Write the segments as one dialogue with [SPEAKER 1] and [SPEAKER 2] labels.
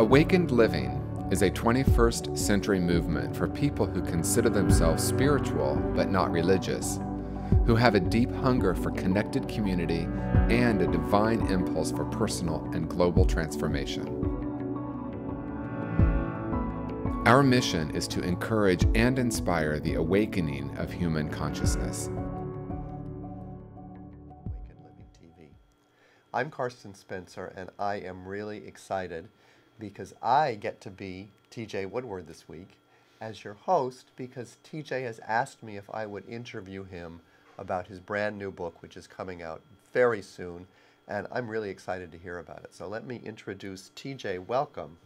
[SPEAKER 1] Awakened Living is a 21st century movement for people who consider themselves spiritual but not religious, who have a deep hunger for connected community and a divine impulse for personal and global transformation. Our mission is to encourage and inspire the awakening of human consciousness.
[SPEAKER 2] Awakened Living TV. I'm Carsten Spencer, and I am really excited because I get to be TJ Woodward this week as your host, because TJ has asked me if I would interview him about his brand new book, which is coming out very soon, and I'm really excited to hear about it. So let me introduce TJ. Welcome.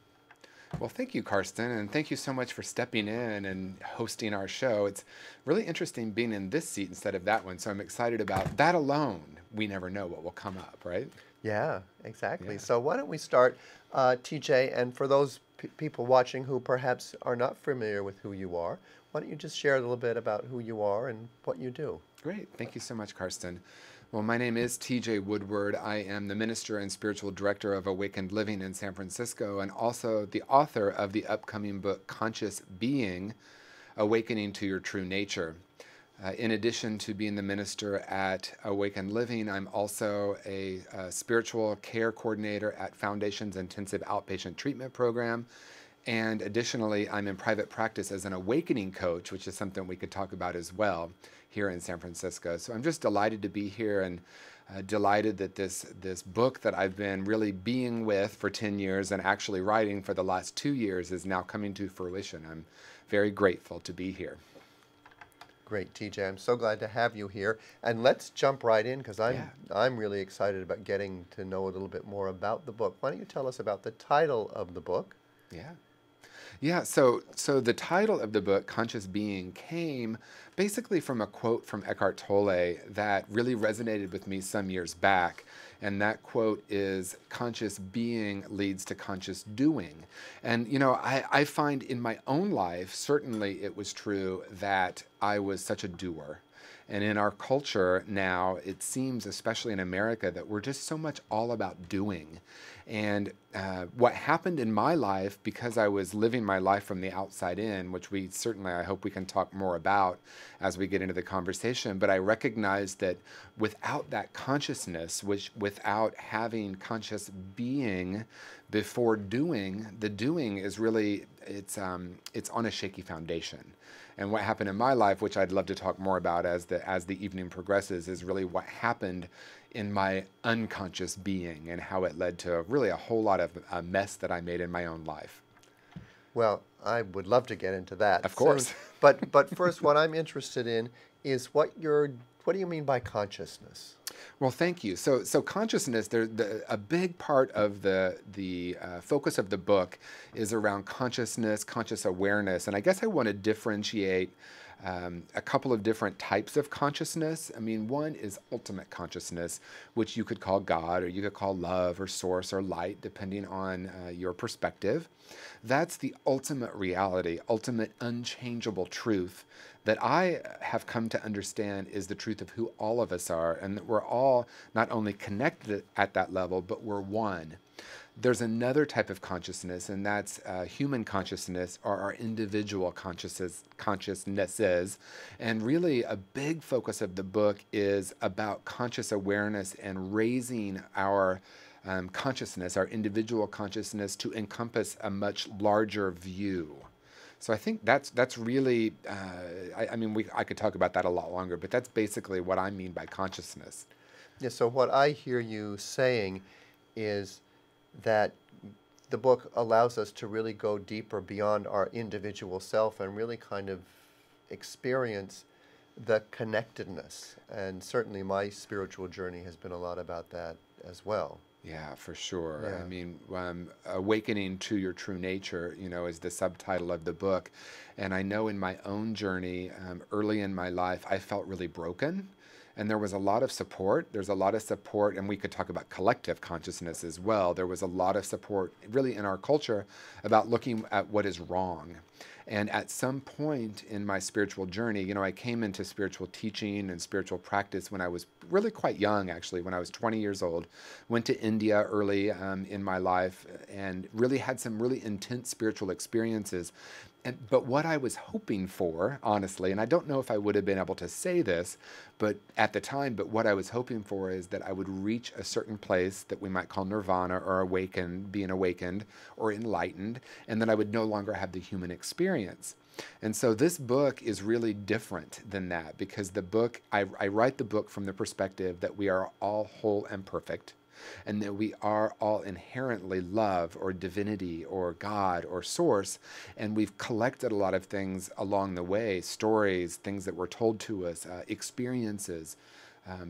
[SPEAKER 1] Well, thank you, Carsten, and thank you so much for stepping in and hosting our show. It's really interesting being in this seat instead of that one, so I'm excited about that alone. We never know what will come up, right?
[SPEAKER 2] Yeah, exactly.
[SPEAKER 1] Yeah.
[SPEAKER 2] So why don't we start, TJ, and for those people watching who perhaps are not familiar with who you are, why don't you just share a little bit about who you are and what you do?
[SPEAKER 1] Great. Thank you so much, Carsten. Well, my name is TJ Woodward. I am the minister and spiritual director of Awakened Living in San Francisco, and also the author of the upcoming book, Conscious Being, Awakening to Your True Nature. In addition to being the minister at Awakened Living, I'm also a spiritual care coordinator at Foundation's Intensive Outpatient Treatment Program. And additionally, I'm in private practice as an awakening coach, which is something we could talk about as well here in San Francisco. So I'm just delighted to be here, and delighted that this book that I've been really being with for 10 years and actually writing for the last 2 years is now coming to fruition. I'm very grateful to be here.
[SPEAKER 2] Great, TJ. I'm so glad to have you here. And let's jump right in, because I'm really excited about getting to know a little bit more about the book. Why don't you tell us about the title of the book?
[SPEAKER 1] Yeah, so the title of the book, Conscious Being, came basically from a quote from Eckhart Tolle that really resonated with me some years back. And that quote is, conscious being leads to conscious doing. And, you know, I find in my own life, certainly it was true that I was such a doer. And in our culture now, it seems, especially in America, that we're just so much all about doing. And what happened in my life, because I was living my life from the outside in, which we certainly, I hope we can talk more about as we get into the conversation, but I recognized that without that consciousness, without having conscious being before doing, the doing is really, it's on a shaky foundation. And what happened in my life, which I'd love to talk more about as the evening progresses, is really what happened in my unconscious being and how it led to really a whole lot of mess that I made in my own life.
[SPEAKER 2] Well, I would love to get into that.
[SPEAKER 1] Of course.
[SPEAKER 2] But first, what I'm interested in is what do you mean by consciousness?
[SPEAKER 1] Well, thank you. So consciousness, a big part of the focus of the book is around consciousness, conscious awareness. And I guess I want to differentiate a couple of different types of consciousness. I mean, one is ultimate consciousness, which you could call God, or you could call love or source or light, depending on your perspective. That's the ultimate reality, ultimate unchangeable truth that I have come to understand is the truth of who all of us are, and that we're all not only connected at that level, but we're one. There's another type of consciousness, and that's human consciousness, or our individual consciousnesses. And really a big focus of the book is about conscious awareness and raising our consciousness, our individual consciousness, to encompass a much larger view. So I think that's really, I could talk about that a lot longer, but that's basically what I mean by consciousness.
[SPEAKER 2] Yeah, so what I hear you saying is that the book allows us to really go deeper beyond our individual self and really kind of experience the connectedness. And certainly my spiritual journey has been a lot about that as well.
[SPEAKER 1] Yeah, for sure.
[SPEAKER 2] Yeah.
[SPEAKER 1] I mean, Awakening to Your True Nature, is the subtitle of the book. And I know in my own journey, early in my life, I felt really broken. And there was a lot of support. There's a lot of support, and we could talk about collective consciousness as well. There was a lot of support really in our culture about looking at what is wrong. And at some point in my spiritual journey, you know, I came into spiritual teaching and spiritual practice when I was really quite young, actually, when I was 20 years old. Went to India early in my life and really had some really intense spiritual experiences. But what I was hoping for, honestly, and I don't know if I would have been able to say this, but at the time, but what I was hoping for is that I would reach a certain place that we might call nirvana or awakened, being awakened or enlightened, and then I would no longer have the human experience. And so this book is really different than that, because the book, I write the book from the perspective that we are all whole and perfect, and that we are all inherently love or divinity or God or source. And we've collected a lot of things along the way, stories, things that were told to us, experiences,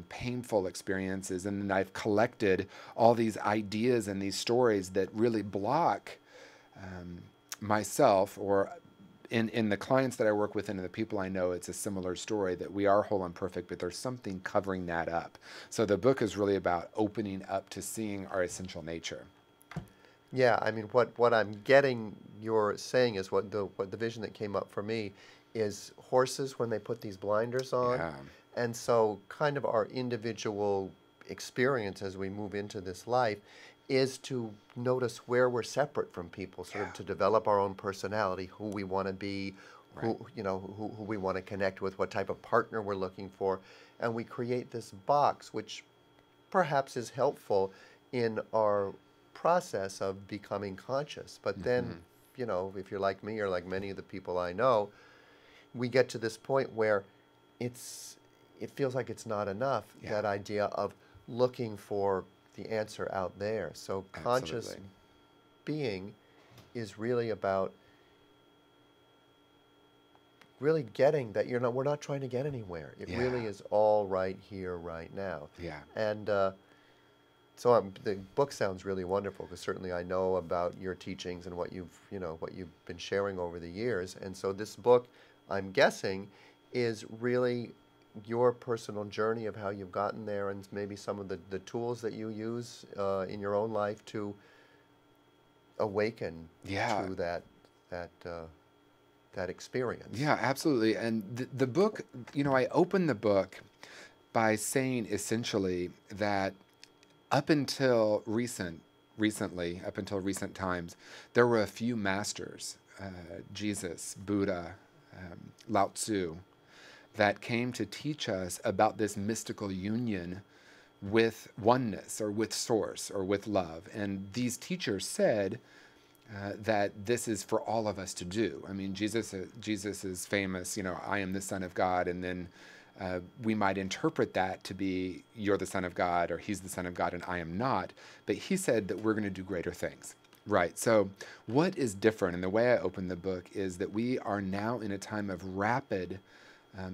[SPEAKER 1] painful experiences. And then I've collected all these ideas and these stories that really block myself, or in the clients that I work with and in the people I know, it's a similar story, that we are whole and perfect, but there's something covering that up. So the book is really about opening up to seeing our essential nature.
[SPEAKER 2] Yeah, I mean, what I'm getting you're saying is what the vision that came up for me is horses when they put these blinders on.
[SPEAKER 1] Yeah.
[SPEAKER 2] And so kind of our individual experience as we move into this life is to notice where we're separate from people, sort of to develop our own personality, who we want to be,
[SPEAKER 1] Right.
[SPEAKER 2] who we want to connect with, what type of partner we're looking for. And we create this box, which perhaps is helpful in our process of becoming conscious. But then, you know, if you're like me or like many of the people I know, we get to this point where it feels like it's not enough, that idea of looking for the answer out there. So conscious
[SPEAKER 1] Absolutely.
[SPEAKER 2] being is really about really getting that we're not trying to get anywhere. It really is all right here, right now.
[SPEAKER 1] Yeah.
[SPEAKER 2] And the book sounds really wonderful, because certainly I know about your teachings and what you've been sharing over the years. And so this book, I'm guessing, is really your personal journey of how you've gotten there, and maybe some of the tools that you use in your own life to awaken to that experience.
[SPEAKER 1] Yeah, absolutely. And the book, you know, I opened the book by saying essentially that up until recent times, there were a few masters, Jesus, Buddha, Lao Tzu, that came to teach us about this mystical union with oneness or with source or with love. And these teachers said that this is for all of us to do. I mean, Jesus is famous, you know, I am the Son of God, and then we might interpret that to be you're the Son of God, or he's the Son of God and I am not. But he said that we're going to do greater things. Right. So what is different, and the way I open the book, is that we are now in a time of rapid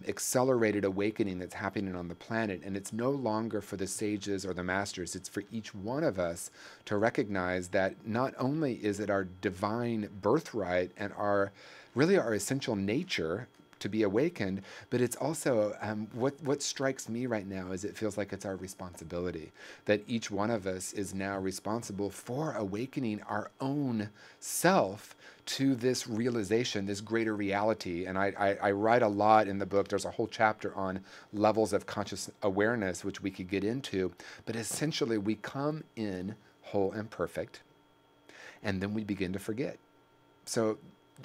[SPEAKER 1] accelerated awakening that's happening on the planet. And it's no longer for the sages or the masters. It's for each one of us to recognize that not only is it our divine birthright and our essential nature to be awakened, but it's also what strikes me right now is it feels like it's our responsibility, that each one of us is now responsible for awakening our own self to this realization, this greater reality. And I write a lot in the book. There's a whole chapter on levels of conscious awareness, which we could get into. But essentially, we come in whole and perfect, and then we begin to forget. So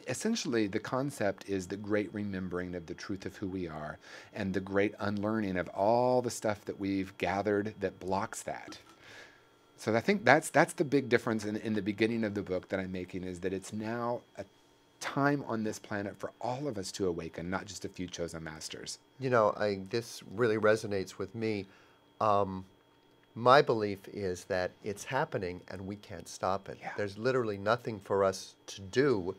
[SPEAKER 1] essentially, the concept is the great remembering of the truth of who we are, and the great unlearning of all the stuff that we've gathered that blocks that. So I think that's the big difference in the beginning of the book that I'm making, is that it's now a time on this planet for all of us to awaken, not just a few chosen masters.
[SPEAKER 2] You know, this really resonates with me. My belief is that it's happening and we can't stop it.
[SPEAKER 1] Yeah.
[SPEAKER 2] There's literally nothing for us to do.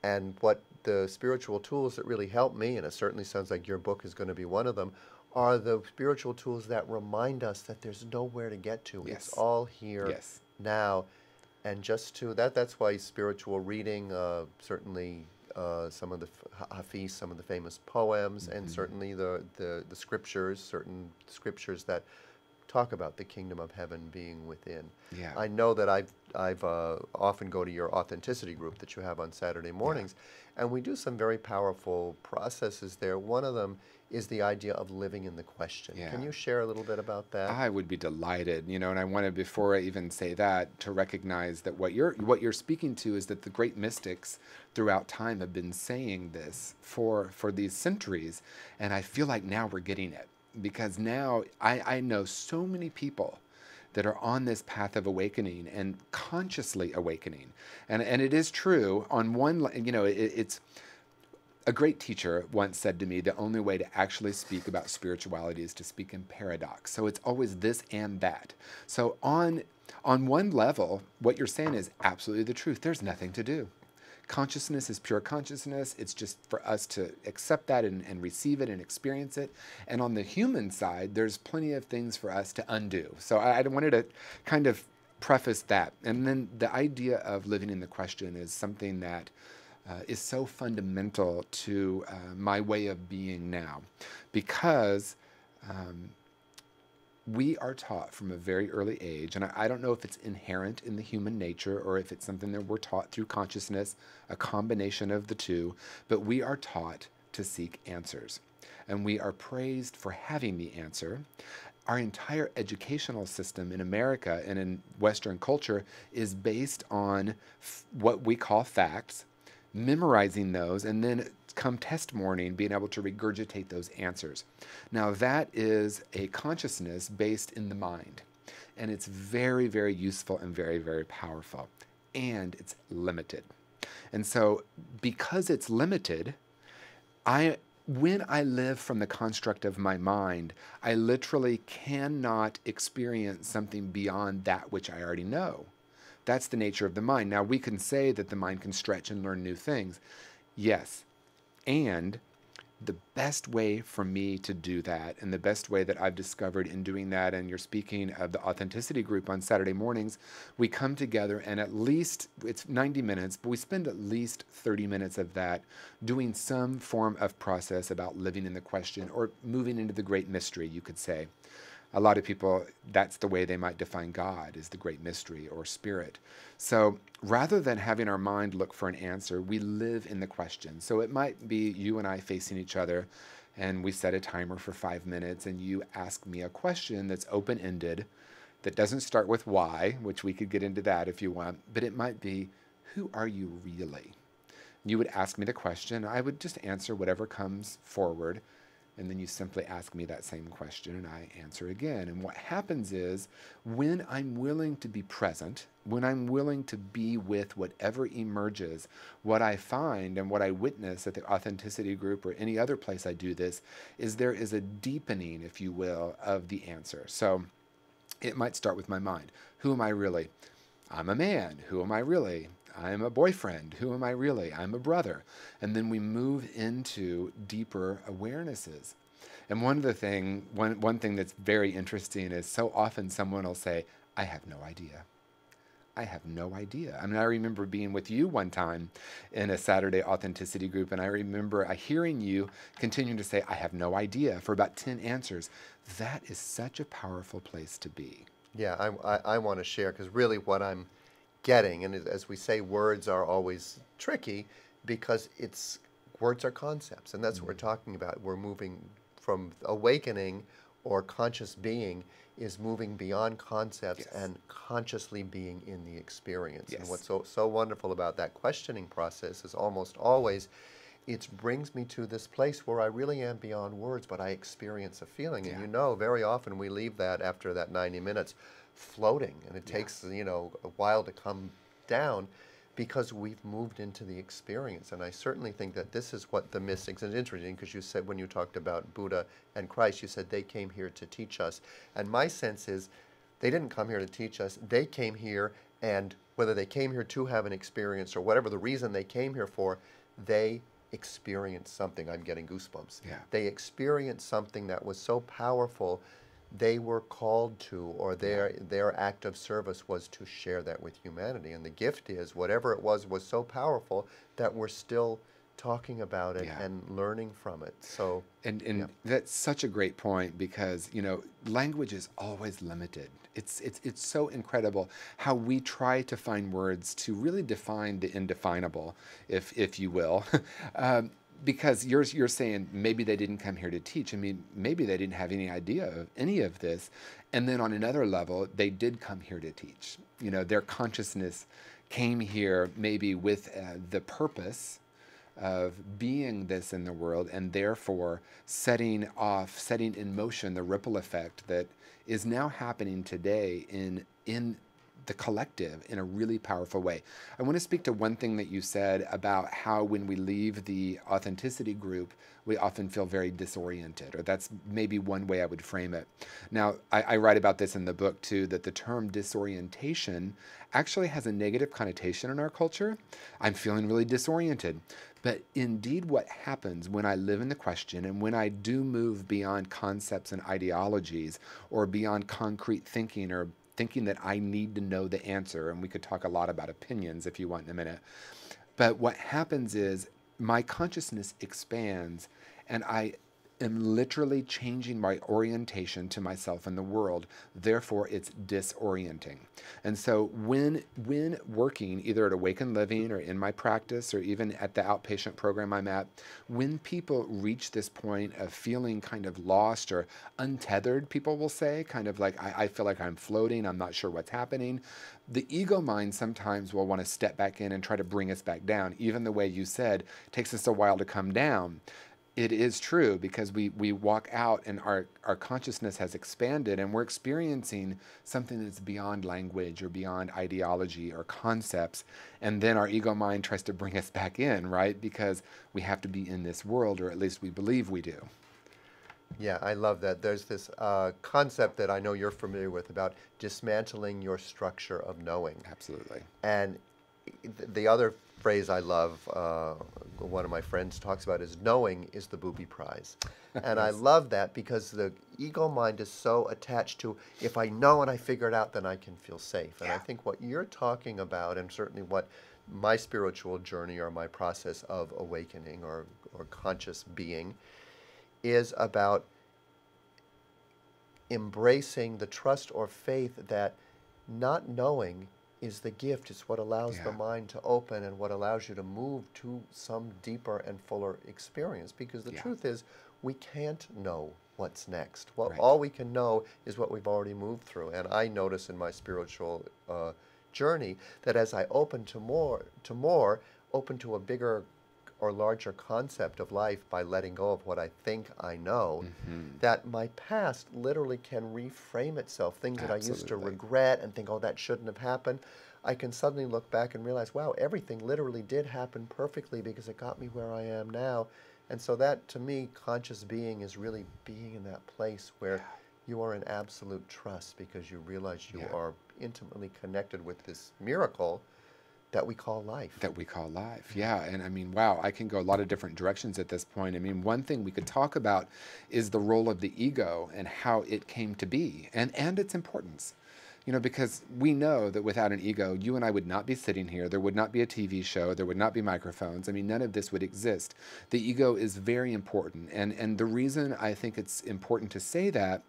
[SPEAKER 2] And what the spiritual tools that really help me, and it certainly sounds like your book is going to be one of them, are the spiritual tools that remind us that there's nowhere to get to.
[SPEAKER 1] Yes.
[SPEAKER 2] It's all here
[SPEAKER 1] Yes.
[SPEAKER 2] now. And just to that's why spiritual reading, certainly some of the Hafiz, some of the famous poems, and certainly the scriptures, certain scriptures that talk about the kingdom of heaven being within.
[SPEAKER 1] Yeah.
[SPEAKER 2] I know that I've often go to your authenticity group that you have on Saturday mornings, and we do some very powerful processes there. One of them is the idea of living in the question.
[SPEAKER 1] Yeah.
[SPEAKER 2] Can you share a little bit about that?
[SPEAKER 1] I would be delighted, and I wanted, before I even say that, to recognize that what you're speaking to is that the great mystics throughout time have been saying this for these centuries, and I feel like now we're getting it, because now I know so many people that are on this path of awakening and consciously awakening, and it is true on one, it's. A great teacher once said to me, the only way to actually speak about spirituality is to speak in paradox. So it's always this and that. So on one level, what you're saying is absolutely the truth. There's nothing to do. Consciousness is pure consciousness. It's just for us to accept that and receive it and experience it. And on the human side, there's plenty of things for us to undo. So I wanted to kind of preface that. And then the idea of living in the question is something that is so fundamental to my way of being now, because we are taught from a very early age, and I don't know if it's inherent in the human nature or if it's something that we're taught through consciousness, a combination of the two, but we are taught to seek answers, and we are praised for having the answer. Our entire educational system in America and in Western culture is based on what we call facts, memorizing those, and then come test morning, being able to regurgitate those answers. Now that is a consciousness based in the mind, and it's very, very useful and very, very powerful, and it's limited. And so because it's limited, when I live from the construct of my mind, I literally cannot experience something beyond that which I already know. That's the nature of the mind. Now, we can say that the mind can stretch and learn new things. Yes. And the best way for me to do that, and the best way that I've discovered in doing that, and you're speaking of the authenticity group on Saturday mornings, we come together and at least, it's 90 minutes, but we spend at least 30 minutes of that doing some form of process about living in the question, or moving into the great mystery, you could say. A lot of people, that's the way they might define God, is the great mystery or spirit. So rather than having our mind look for an answer, we live in the question. So it might be you and I facing each other, and we set a timer for 5 minutes, and you ask me a question that's open-ended, that doesn't start with why, which we could get into that if you want, but it might be, who are you really? You would ask me the question, I would just answer whatever comes forward, and then you simply ask me that same question and I answer again. And what happens is, when I'm willing to be present, when I'm willing to be with whatever emerges, what I find and what I witness at the authenticity group or any other place I do this, is there is a deepening, if you will, of the answer. So it might start with my mind. Who am I really? I'm a man. Who am I really? I'm a boyfriend. Who am I really? I'm a brother. And then we move into deeper awarenesses. And one thing that's very interesting is, so often someone will say, I have no idea. I have no idea. I mean, I remember being with you one time in a Saturday authenticity group, and I remember hearing you continuing to say, I have no idea, for about 10 answers. That is such a powerful place to be.
[SPEAKER 2] Yeah, I want to share, because really what I'm getting, and as we say, words are always tricky, because words are concepts, and that's what we're talking about. We're moving from awakening, or conscious being is moving beyond concepts and consciously being in the experience. And what's so wonderful about that questioning process is almost always it brings me to this place where I really am beyond words, but I experience a feeling. And very often we leave that after that 90 minutes floating, and it takes a while to come down, because we've moved into the experience. And I certainly think that this is what the mystics, and it's interesting because you said, when you talked about Buddha and Christ, you said they came here to teach us. And my sense is they didn't come here to teach us. They came here, and whether they came here to have an experience or whatever the reason they came here for, they experienced something. I'm getting goosebumps.
[SPEAKER 1] Yeah.
[SPEAKER 2] They experienced something that was so powerful, they were called to, or their act of service was to share that with humanity. And the gift is, whatever it was so powerful that we're still talking about it
[SPEAKER 1] Yeah.
[SPEAKER 2] and learning from it. So,
[SPEAKER 1] And
[SPEAKER 2] yeah.
[SPEAKER 1] that's such a great point because, language is always limited. It's so incredible how we try to find words to really define the indefinable, if you will. Because you're saying maybe they didn't come here to teach. I mean, maybe they didn't have any idea of any of this. And then on another level, they did come here to teach. Their consciousness came here maybe with the purpose of being this in the world, and therefore setting in motion the ripple effect that is now happening today in the collective in a really powerful way. I want to speak to one thing that you said about how when we leave the authenticity group, we often feel very disoriented, or that's maybe one way I would frame it. Now, I write about this in the book too, that the term disorientation actually has a negative connotation in our culture. I'm feeling really disoriented. But indeed, what happens when I live in the question and when I do move beyond concepts and ideologies, or beyond concrete thinking, or thinking that I need to know the answer, and we could talk a lot about opinions if you want in a minute. But what happens is my consciousness expands, and I am literally changing my orientation to myself and the world. Therefore, it's disorienting. And so when working either at Awaken Living or in my practice or even at the outpatient program I'm at, when people reach this point of feeling kind of lost or untethered, people will say, kind of like, I feel like I'm floating, I'm not sure what's happening. The ego mind sometimes will want to step back in and try to bring us back down. Even the way you said, it takes us a while to come down. It is true, because we walk out and our consciousness has expanded, and we're experiencing something that's beyond language or beyond ideology or concepts. And then our ego mind tries to bring us back in, right? Because we have to be in this world, or at least we believe we do.
[SPEAKER 2] Yeah, I love that. There's this concept that I know you're familiar with about dismantling your structure of knowing.
[SPEAKER 1] Absolutely.
[SPEAKER 2] And the other phrase I love, one of my friends talks about, is knowing is the booby prize. And I
[SPEAKER 1] Yes.
[SPEAKER 2] love that because the ego mind is so attached to, if I know and I figure it out, then I can feel safe. And I think what you're talking about, and certainly what my spiritual journey or my process of awakening or conscious being, is about embracing the trust or faith that not knowing is the gift. It's what allows the
[SPEAKER 1] Yeah.
[SPEAKER 2] mind to open and what allows you to move to some deeper and fuller experience. Because the
[SPEAKER 1] Yeah.
[SPEAKER 2] truth is, we can't know what's next. Well,
[SPEAKER 1] Right.
[SPEAKER 2] all we can know is what we've already moved through. And I notice in my spiritual journey that as I open to more, open to a bigger or larger concept of life by letting go of what I think I know, that my past literally can reframe itself. Things that I used to
[SPEAKER 1] Absolutely.
[SPEAKER 2] regret and think, oh, that shouldn't have happened, I can suddenly look back and realize, wow, everything literally did happen perfectly because it got me where I am now. And so that, to me, conscious being is really being in that place where you are in absolute trust because you realize you
[SPEAKER 1] Yeah.
[SPEAKER 2] are intimately connected with this miracle that we call life.
[SPEAKER 1] That we call life. Yeah. And I mean, wow, I can go a lot of different directions at this point. I mean, one thing we could talk about is the role of the ego and how it came to be, and its importance. Because we know that without an ego, you and I would not be sitting here. There would not be a TV show. There would not be microphones. I mean, none of this would exist. The ego is very important. And the reason I think it's important to say that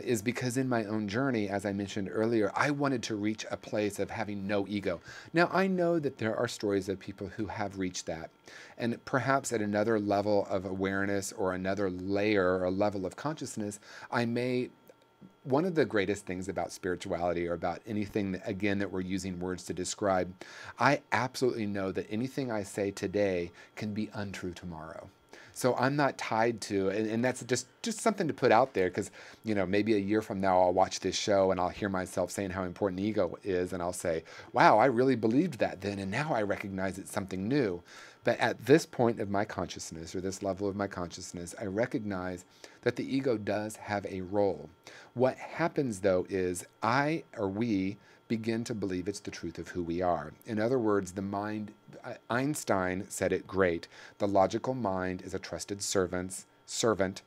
[SPEAKER 1] is because in my own journey, as I mentioned earlier, I wanted to reach a place of having no ego. Now, I know that there are stories of people who have reached that. And perhaps at another level of awareness or another layer or level of consciousness, one of the greatest things about spirituality or about anything that, again, that we're using words to describe, I absolutely know that anything I say today can be untrue tomorrow. So I'm not tied to, and that's just something to put out there, because maybe a year from now I'll watch this show and I'll hear myself saying how important the ego is, and I'll say, wow, I really believed that then, and now I recognize it's something new. But at this point of my consciousness, or this level of my consciousness, I recognize that the ego does have a role. What happens, though, is I or we begin to believe it's the truth of who we are. In other words, the mind, Einstein said it great, the logical mind is a trusted servant,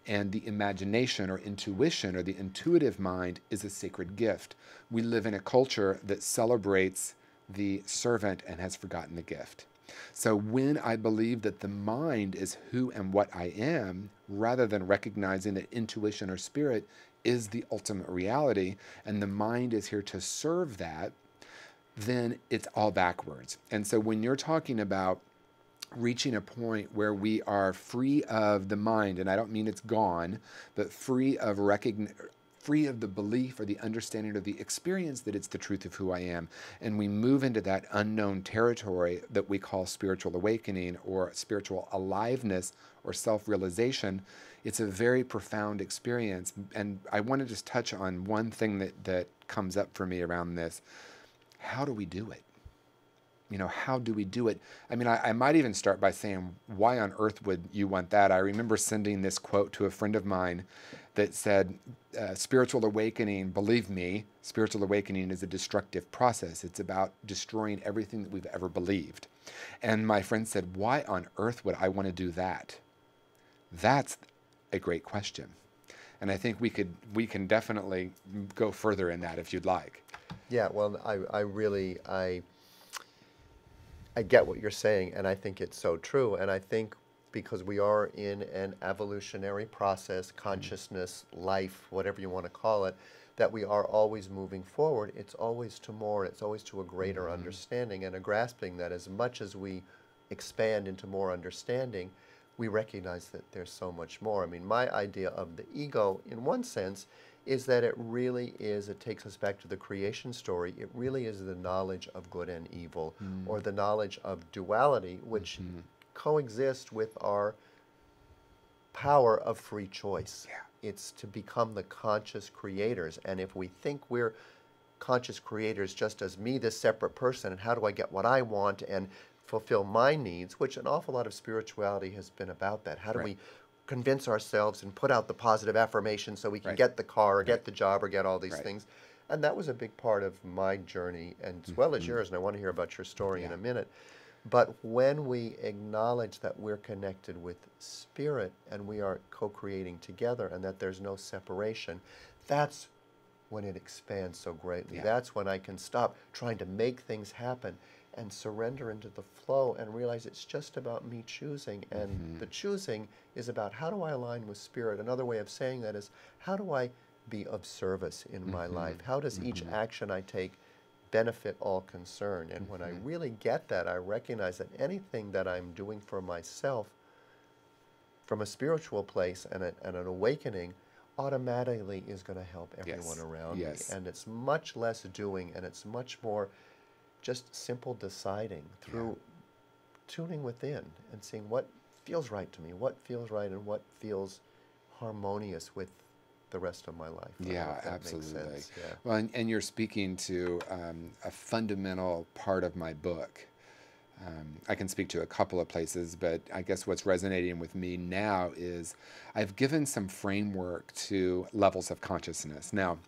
[SPEAKER 1] and the imagination or intuition or the intuitive mind is a sacred gift. We live in a culture that celebrates the servant and has forgotten the gift. So when I believe that the mind is who and what I am, rather than recognizing that intuition or spirit is the ultimate reality, and the mind is here to serve that, then it's all backwards. And so when you're talking about reaching a point where we are free of the mind, and I don't mean it's gone, but free of the belief or the understanding or the experience that it's the truth of who I am, and we move into that unknown territory that we call spiritual awakening or spiritual aliveness or self-realization, it's a very profound experience. And I want to just touch on one thing that comes up for me around this. How do we do it? How do we do it? I mean, I might even start by saying, why on earth would you want that? I remember sending this quote to a friend of mine that said, spiritual awakening, believe me, spiritual awakening is a destructive process. It's about destroying everything that we've ever believed. And my friend said, why on earth would I want to do that? That's a great question. And I think we can definitely go further in that if you'd like.
[SPEAKER 2] Yeah, well, I get what you're saying, and I think it's so true. And I think because we are in an evolutionary process, consciousness, life, whatever you want to call it, that we are always moving forward. It's always to more, it's always to a greater understanding and a grasping that as much as we expand into more understanding, we recognize that there's so much more. I mean, my idea of the ego, in one sense, is that it really is, it takes us back to the creation story, it really is the knowledge of good and evil, or the knowledge of duality, which coexist with our power of free choice.
[SPEAKER 1] Yeah.
[SPEAKER 2] It's to become the conscious creators. And if we think we're conscious creators just as me, this separate person, and how do I get what I want and fulfill my needs, which an awful lot of spirituality has been about that. How do we convince ourselves and put out the positive affirmation so we can get the car or get the job or get all these things? And that was a big part of my journey, and as well as yours, and I want to hear about your story in a minute. But when we acknowledge that we're connected with spirit and we are co-creating together and that there's no separation, that's when it expands so greatly. That's when I can stop trying to make things happen and surrender into the flow and realize it's just about me choosing. And the choosing is about, how do I align with spirit? Another way of saying that is, how do I be of service in my life? How does each action I take benefit all concerned? And when I really get that, I recognize that anything that I'm doing for myself from a spiritual place and an awakening automatically is going to help everyone around me. And it's much less doing, and it's much more just simple deciding through tuning within and seeing what feels right to me, what feels right and what feels harmonious with the rest of my life.
[SPEAKER 1] Yeah, absolutely. Well, and you're speaking to a fundamental part of my book. I can speak to a couple of places, but I guess what's resonating with me now is I've given some framework to levels of consciousness. Now,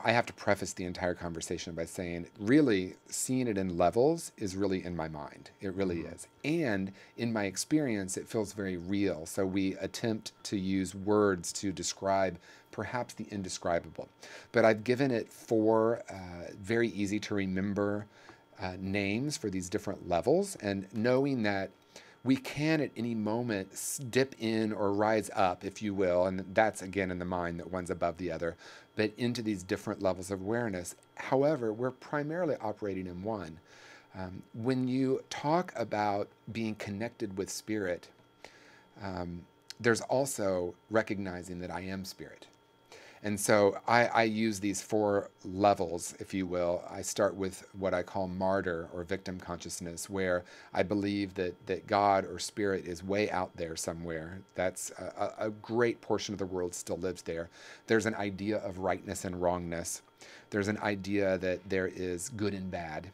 [SPEAKER 1] I have to preface the entire conversation by saying, really, seeing it in levels is really in my mind. It really is. And in my experience, it feels very real. So we attempt to use words to describe perhaps the indescribable. But I've given it 4 very easy to remember names for these different levels, and knowing that we can at any moment dip in or rise up, if you will, and that's again in the mind that one's above the other, but into these different levels of awareness. However, we're primarily operating in one. When you talk about being connected with spirit, there's also recognizing that I am spirit. And so I use these 4 levels, if you will. I start with what I call martyr or victim consciousness, where I believe that God or spirit is way out there somewhere. That's a great portion of the world still lives there. There's an idea of rightness and wrongness. There's an idea that there is good and bad.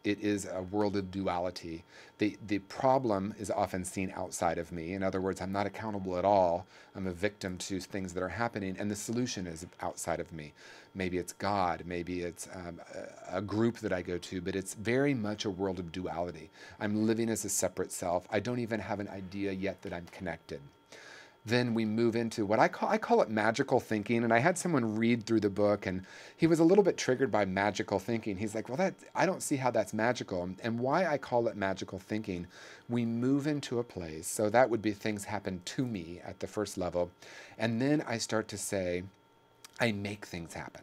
[SPEAKER 1] It is a world of duality. The problem is often seen outside of me. In other words, I'm not accountable at all. I'm a victim to things that are happening, and the solution is outside of me. Maybe it's God, maybe it's a group that I go to, but it's very much a world of duality. I'm living as a separate self. I don't even have an idea yet that I'm connected. then we move into what I call it magical thinking. And I had someone read through the book, and he was a little bit triggered by magical thinking. He's like, well, I don't see how that's magical. And why I call it magical thinking, we move into a place. So that would be things happen to me at the first level. And then I start to say, I make things happen.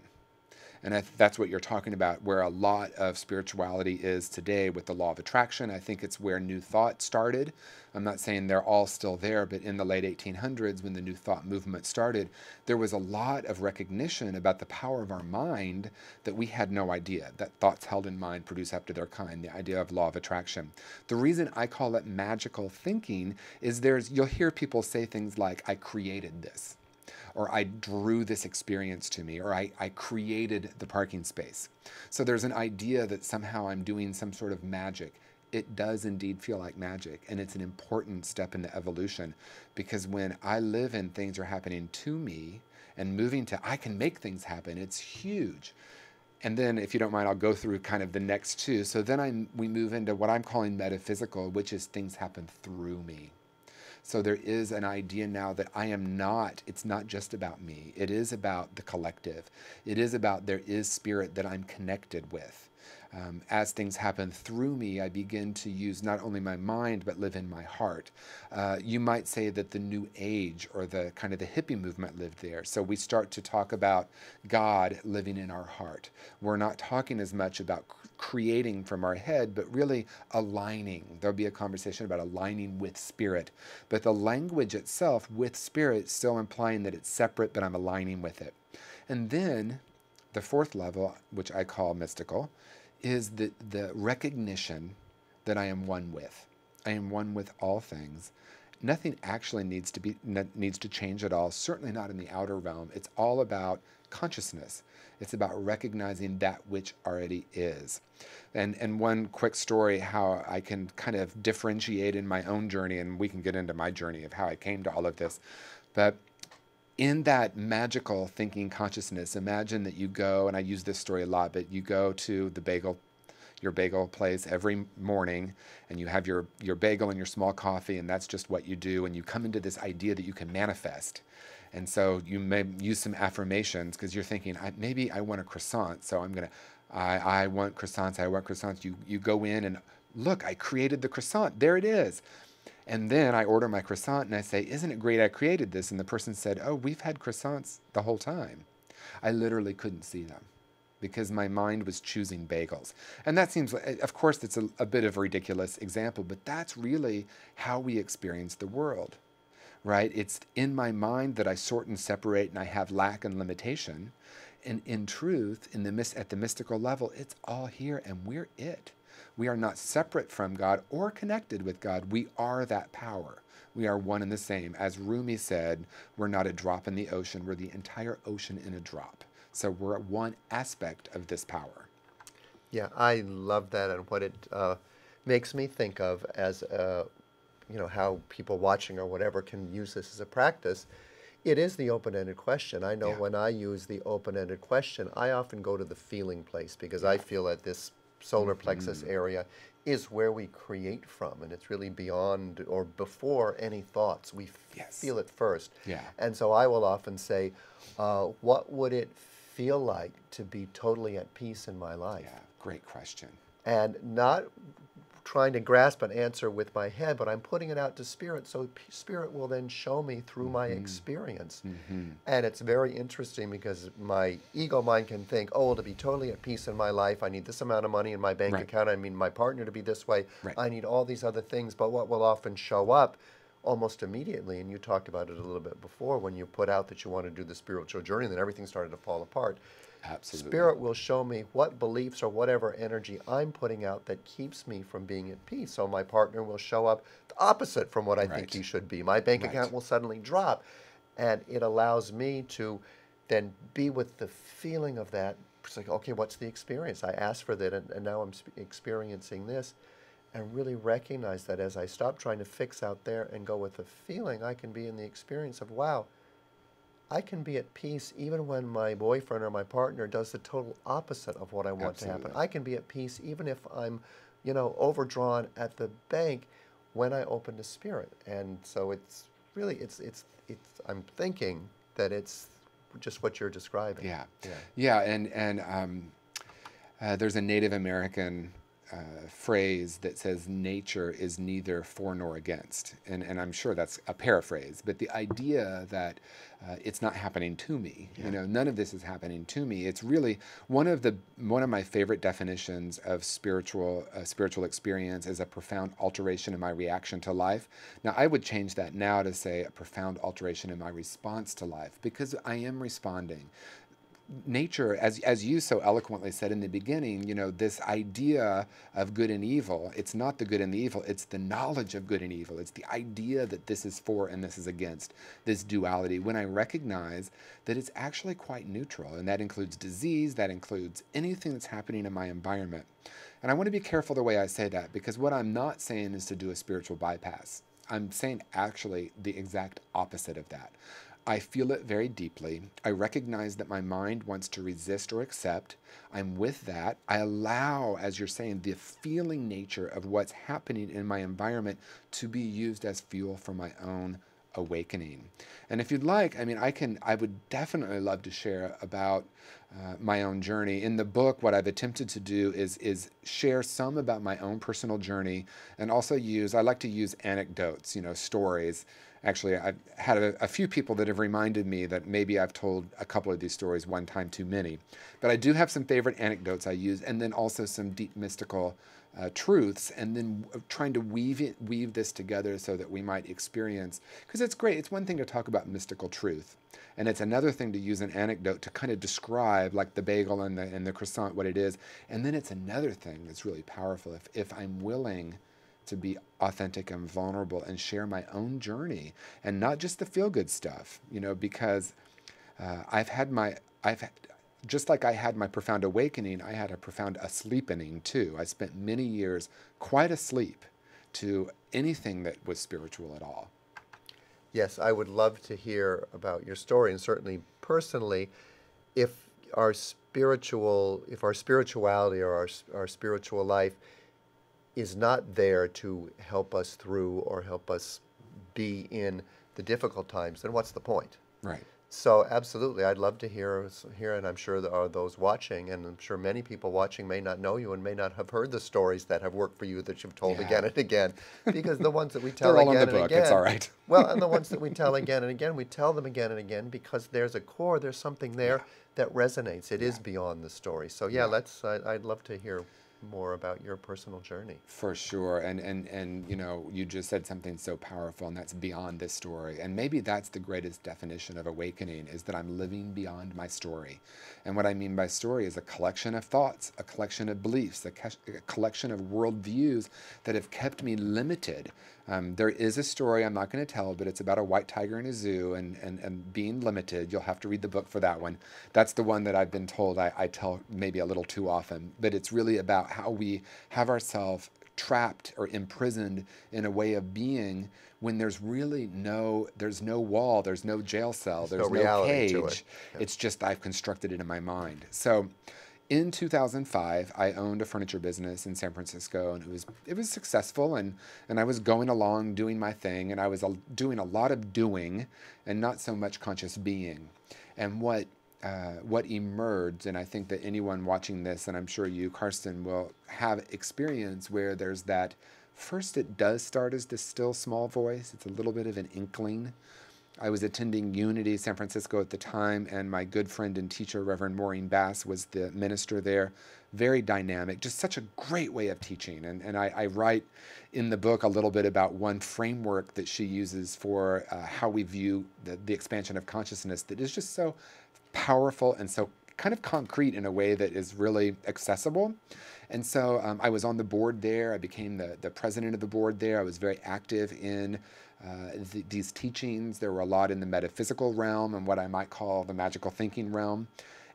[SPEAKER 1] And that's what you're talking about, where a lot of spirituality is today with the law of attraction. I think it's where New Thought started. I'm not saying they're all still there, but in the late 1800s, when the New Thought movement started, there was a lot of recognition about the power of our mind that we had no idea, that thoughts held in mind produce after their kind, the idea of law of attraction. The reason I call it magical thinking is you'll hear people say things like, I created this, or I drew this experience to me, or I created the parking space. So there's an idea that somehow I'm doing some sort of magic. It does indeed feel like magic, and it's an important step in the evolution, because when I live and things are happening to me and moving to, I can make things happen, it's huge. And then, if you don't mind, I'll go through kind of the next two. So then we move into what I'm calling metaphysical, which is things happen through me. So there is an idea now that it's not just about me. It is about the collective. It is about there is spirit that I'm connected with. As things happen through me, I begin to use not only my mind, but live in my heart. You might say that the New Age or the kind of the hippie movement lived there. So we start to talk about God living in our heart. We're not talking as much about creating from our head, but really aligning. There'll be a conversation about aligning with spirit. But the language itself with spirit still implying that it's separate, but I'm aligning with it. And then the fourth level, which I call mystical, is the recognition that I am one with. I am one with all things. Nothing actually needs to change at all, certainly not in the outer realm. It's all about consciousness. It's about recognizing that which already is. And one quick story how I can kind of differentiate in my own journey, and we can get into my journey of how I came to all of this. But in that magical thinking consciousness, imagine that you go, and I use this story a lot, but you go to your bagel place every morning, and you have your bagel and your small coffee, and that's just what you do, and you come into this idea that you can manifest. And so you may use some affirmations because you're thinking, maybe I want a croissant, so I want croissants, I want croissants. You go in and look, I created the croissant, there it is. And then I order my croissant and I say, isn't it great I created this? And the person said, oh, we've had croissants the whole time. I literally couldn't see them because my mind was choosing bagels. And that seems, of course, it's a bit of a ridiculous example, but that's really how we experience the world, right? It's in my mind that I sort and separate and I have lack and limitation. And in truth, at the mystical level, it's all here and we're it. We are not separate from God or connected with God. We are that power. We are one and the same. As Rumi said, we're not a drop in the ocean. We're the entire ocean in a drop. So we're one aspect of this power.
[SPEAKER 2] Yeah, I love that, and what it makes me think of as, how people watching or whatever can use this as a practice. It is the open-ended question. I know when I use the open-ended question, I often go to the feeling place because I feel that this solar plexus area is where we create from, and it's really beyond or before any thoughts. We feel it first.
[SPEAKER 1] Yeah.
[SPEAKER 2] And so I will often say, what would it feel like to be totally at peace in my life?
[SPEAKER 1] Yeah, great question.
[SPEAKER 2] And not trying to grasp an answer with my head, but I'm putting it out to spirit, so spirit will then show me through my experience. And it's very interesting because my ego mind can think, oh, to be totally at peace in my life, I need this amount of money in my bank account, I mean my partner to be this way, I need all these other things. But what will often show up almost immediately, and you talked about it a little bit before, when you put out that you want to do the spiritual journey, then everything started to fall apart.
[SPEAKER 1] Absolutely.
[SPEAKER 2] Spirit will show me what beliefs or whatever energy I'm putting out that keeps me from being at peace. So my partner will show up the opposite from what I think he should be. My bank account will suddenly drop. And it allows me to then be with the feeling of that. It's like, okay, what's the experience? I asked for that, and now I'm experiencing this. And really recognize that as I stop trying to fix out there and go with the feeling, I can be in the experience of, wow, I can be at peace even when my boyfriend or my partner does the total opposite of what I want to happen. I can be at peace even if I'm, overdrawn at the bank when I open to spirit. And so it's really, I'm thinking that it's just what you're describing.
[SPEAKER 1] Yeah,
[SPEAKER 2] Yeah.
[SPEAKER 1] yeah, and there's a Native American phrase that says nature is neither for nor against, and I'm sure that's a paraphrase, but the idea that it's not happening to me,
[SPEAKER 2] Yeah.
[SPEAKER 1] you know, none of this is happening to me. It's really one of my favorite definitions of spiritual experience is a profound alteration in my reaction to life. Now, I would change that now to say a profound alteration in my response to life, because I am responding. Nature, as you so eloquently said in the beginning, you know, this idea of good and evil, it's not the good and the evil, it's the knowledge of good and evil. It's the idea that this is for and this is against, this duality. When I recognize that it's actually quite neutral, and that includes disease, that includes anything that's happening in my environment. And I want to be careful the way I say that, because what I'm not saying is to do a spiritual bypass. I'm saying actually the exact opposite of that. I feel it very deeply. I recognize that my mind wants to resist or accept. I'm with that. I allow, as you're saying, the feeling nature of what's happening in my environment to be used as fuel for my own awakening. And if you'd like, I mean, I would definitely love to share about my own journey. In the book, what I've attempted to do is share some about my own personal journey, and also I like to use anecdotes, you know, stories. Actually, I've had a few people that have reminded me that maybe I've told a couple of these stories one time too many. But I do have some favorite anecdotes I use, and then also some deep mystical truths, and then trying to weave this together so that we might experience, because it's great. It's one thing to talk about mystical truth, and it's another thing to use an anecdote to kind of describe, like the bagel and the croissant, what it is. And then it's another thing that's really powerful if I'm willing to be authentic and vulnerable and share my own journey, and not just the feel-good stuff, you know, because just like I had my profound awakening, I had a profound asleepening too. I spent many years quite asleep to anything that was spiritual at all.
[SPEAKER 2] Yes, I would love to hear about your story, and certainly personally, if our spirituality or our spiritual life is not there to help us through or help us be in the difficult times, then what's the point?
[SPEAKER 1] Right.
[SPEAKER 2] So absolutely, I'd love to hear, and I'm sure there are those watching, and I'm sure many people watching may not know you and may not have heard the stories that have worked for you that you've told again and again, because the ones that we tell
[SPEAKER 1] They're all
[SPEAKER 2] again
[SPEAKER 1] in the
[SPEAKER 2] and
[SPEAKER 1] book.
[SPEAKER 2] again,
[SPEAKER 1] It's all right.
[SPEAKER 2] well, and the ones that we tell again and again, we tell them again and again because there's a core, there's something there that resonates. It is beyond the story. So I'd love to hear more about your personal journey.
[SPEAKER 1] For sure. And you know, you just said something so powerful, and that's beyond this story. And maybe that's the greatest definition of awakening, is that I'm living beyond my story. And what I mean by story is a collection of thoughts, a collection of beliefs, a collection of worldviews that have kept me limited. There is a story I'm not going to tell, but it's about a white tiger in a zoo and being limited. You'll have to read the book for that one. That's the one that I've been told I tell maybe a little too often. But it's really about how we have ourselves trapped or imprisoned in a way of being when there's really there's no wall, there's no jail cell, there's no
[SPEAKER 2] reality to
[SPEAKER 1] cage.
[SPEAKER 2] it. Yeah.
[SPEAKER 1] It's just I've constructed it in my mind. So in 2005, I owned a furniture business in San Francisco, and it was successful, and I was going along doing my thing, and I was doing a lot of doing and not so much conscious being. And what emerged, and I think that anyone watching this, and I'm sure you, Carsten, will have experience where there's that, first it does start as this still small voice. It's a little bit of an inkling. I was attending Unity San Francisco at the time, and my good friend and teacher, Reverend Maureen Bass, was the minister there. Very dynamic, just such a great way of teaching. And I write in the book a little bit about one framework that she uses for how we view the expansion of consciousness that is just so powerful and so kind of concrete in a way that is really accessible. And so I was on the board there. I became the president of the board there. I was very active in these teachings. There were a lot in the metaphysical realm and what I might call the magical thinking realm.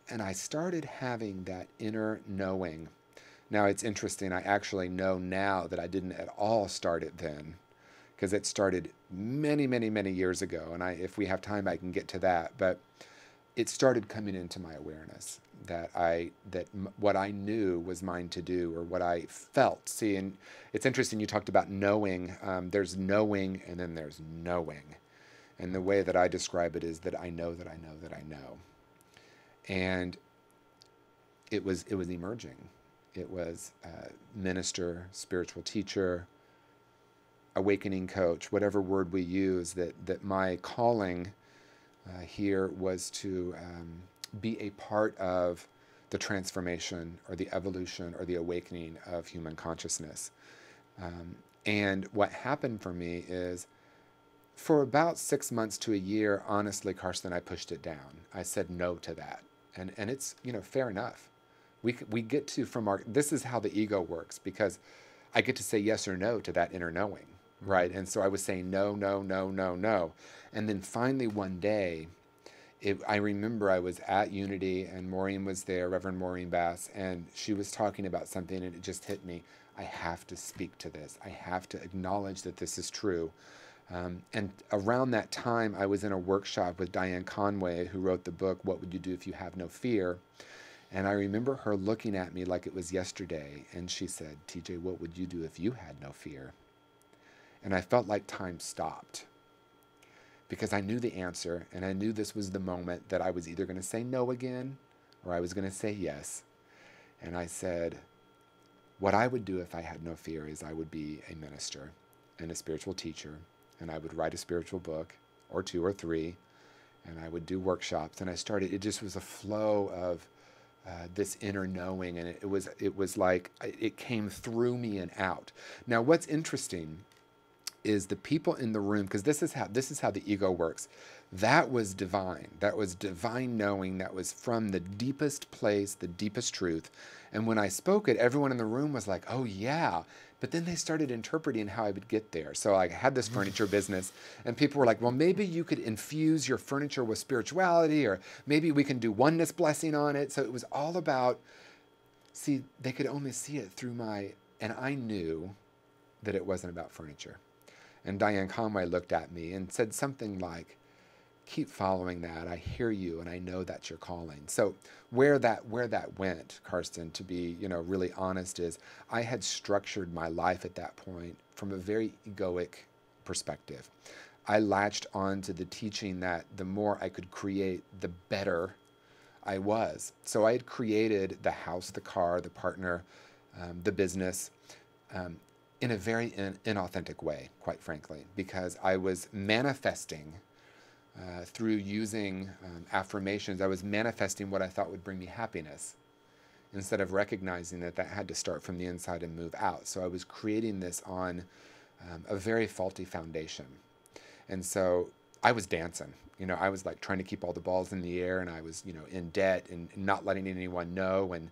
[SPEAKER 1] And I started having that inner knowing. Now, it's interesting. I actually know now that I didn't at all start it then, because it started many, many, many years ago. And if we have time, I can get to that. But it started coming into my awareness that what I knew was mine to do, or what I felt. See, and it's interesting, you talked about knowing. There's knowing, and then there's knowing. And the way that I describe it is that I know that I know that I know. And it was emerging. It was minister, spiritual teacher, awakening coach, whatever word we use, that my calling here was to be a part of the transformation or the evolution or the awakening of human consciousness. And what happened for me is, for about 6 months to a year, honestly, Carsten, I pushed it down. I said no to that. And it's, fair enough. We get to, this is how the ego works, because I get to say yes or no to that inner knowing, right? And so I was saying no, no, no, no, no. And then finally one day, I remember I was at Unity and Maureen was there, Reverend Maureen Bass, and she was talking about something and it just hit me. I have to speak to this. I have to acknowledge that this is true. And around that time, I was in a workshop with Diane Conway, who wrote the book, What Would You Do If You Have No Fear? And I remember her looking at me like it was yesterday, and she said, TJ, what would you do if you had no fear? And I felt like time stopped, because I knew the answer, and I knew this was the moment that I was either going to say no again, or I was going to say yes. And I said, what I would do if I had no fear is I would be a minister and a spiritual teacher, and I would write a spiritual book, or 2 or 3, and I would do workshops. And it just was a flow of this inner knowing, and it was like it came through me and out. Now, what's interesting is the people in the room, because this is how the ego works. That was divine. That was divine knowing. That was from the deepest place, the deepest truth. And when I spoke it, everyone in the room was like, oh yeah. But then they started interpreting how I would get there. So I had this furniture business, and people were like, well, maybe you could infuse your furniture with spirituality, or maybe we can do oneness blessing on it. So it was all about, see, they could only see it through and I knew that it wasn't about furniture. And Diane Conway looked at me and said something like, keep following that. I hear you, and I know that's your calling. So where that went, Carsten, to be really honest, is I had structured my life at that point from a very egoic perspective. I latched on to the teaching that the more I could create, the better I was. So I had created the house, the car, the partner, the business, in a very inauthentic way, quite frankly, because I was manifesting through using affirmations. I was manifesting what I thought would bring me happiness, instead of recognizing that had to start from the inside and move out. So I was creating this on a very faulty foundation. And so I was dancing. I was like trying to keep all the balls in the air, and I was, in debt and not letting anyone know, and